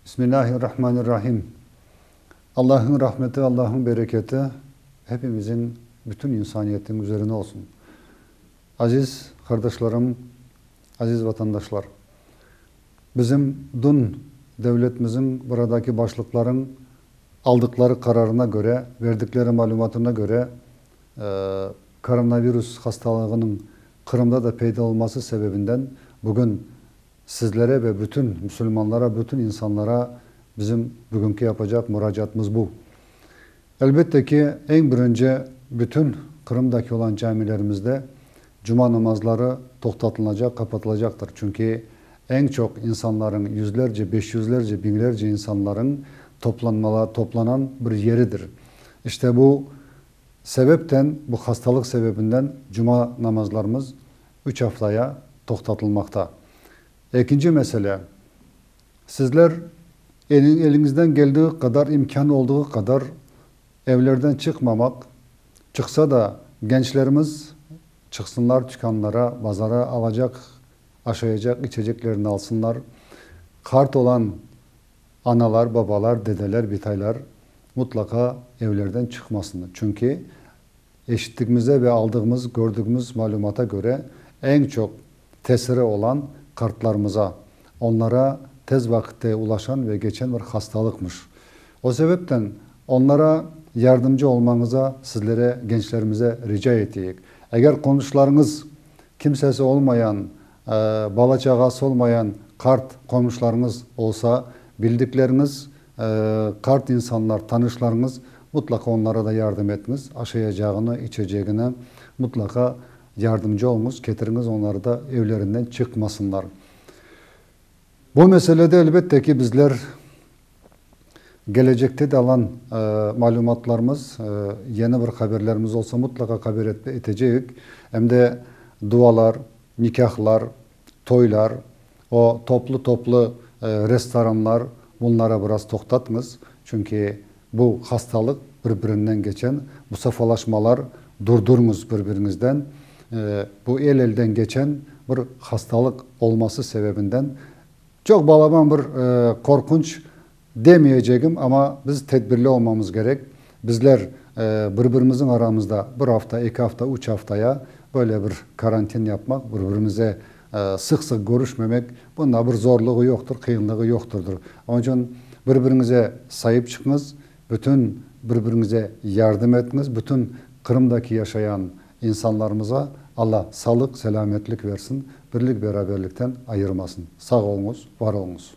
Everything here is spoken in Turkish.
Bismillahirrahmanirrahim. Allah'ın rahmeti, Allah'ın bereketi hepimizin, bütün insaniyetin üzerine olsun. Aziz kardeşlerim, aziz vatandaşlar, bizim dün devletimizin buradaki başlıkların aldıkları kararına göre, verdikleri malumatına göre koronavirüs hastalığının Kırım'da da peyda olması sebebinden bugün sizlere ve bütün Müslümanlara, bütün insanlara bizim bugünkü yapacak müracaatımız bu. Elbette ki en birinci bütün Kırım'daki olan camilerimizde cuma namazları toktatılacak, kapatılacaktır. Çünkü en çok insanların yüzlerce, 500'lerce, binlerce insanların toplanan bir yeridir. İşte bu sebepten, bu hastalık sebebinden cuma namazlarımız 3 haftaya toktatılmakta. İkinci mesele, sizler elinizden geldiği kadar, imkan olduğu kadar evlerden çıkmamak, çıksa da gençlerimiz çıksınlar dükkanlara, pazara alacak, aşıyacak içeceklerini alsınlar. Kart olan analar, babalar, dedeler, bitaylar mutlaka evlerden çıkmasınlar. Çünkü eşitliğimize ve aldığımız, gördüğümüz malumata göre en çok tesiri olan kartlarımıza, onlara tez vakitte ulaşan ve geçen bir hastalıkmış. O sebepten onlara yardımcı olmanıza, sizlere, gençlerimize rica ettik. Eğer komşularınız kimsesi olmayan, bala çağası olmayan kart komşularınız olsa, bildikleriniz kart insanlar, tanışlarınız mutlaka onlara da yardım etiniz. Aşıyacağını, içeceğine mutlaka yardımcı olunuz, getiriniz, onları da evlerinden çıkmasınlar. Bu meselede elbette ki bizler gelecekte de alan malumatlarımız, yeni bir haberlerimiz olsa mutlaka haber edeceğiz. Hem de dualar, nikahlar, toylar, o toplu restoranlar, bunlara biraz toktatınız. Çünkü bu hastalık birbirinden geçen, bu safhalaşmalar durdurunuz birbirinizden. Bu elden geçen bir hastalık olması sebebinden çok balaban bir korkunç demeyeceğim ama biz tedbirli olmamız gerek. Bizler birbirimizin aramızda bir hafta, 2 hafta, 3 haftaya böyle bir karantin yapmak, birbirimize sık sık görüşmemek, bunda bir zorluğu yoktur, kıyınlığı yokturdur. Onun için birbirinize sahip çıkınız, bütün birbirinize yardım etiniz, bütün Kırım'daki yaşayan insanlarımıza Allah sağlık, selametlik versin, birlik beraberlikten ayırmasın. Sağ olunuz, var olunuz.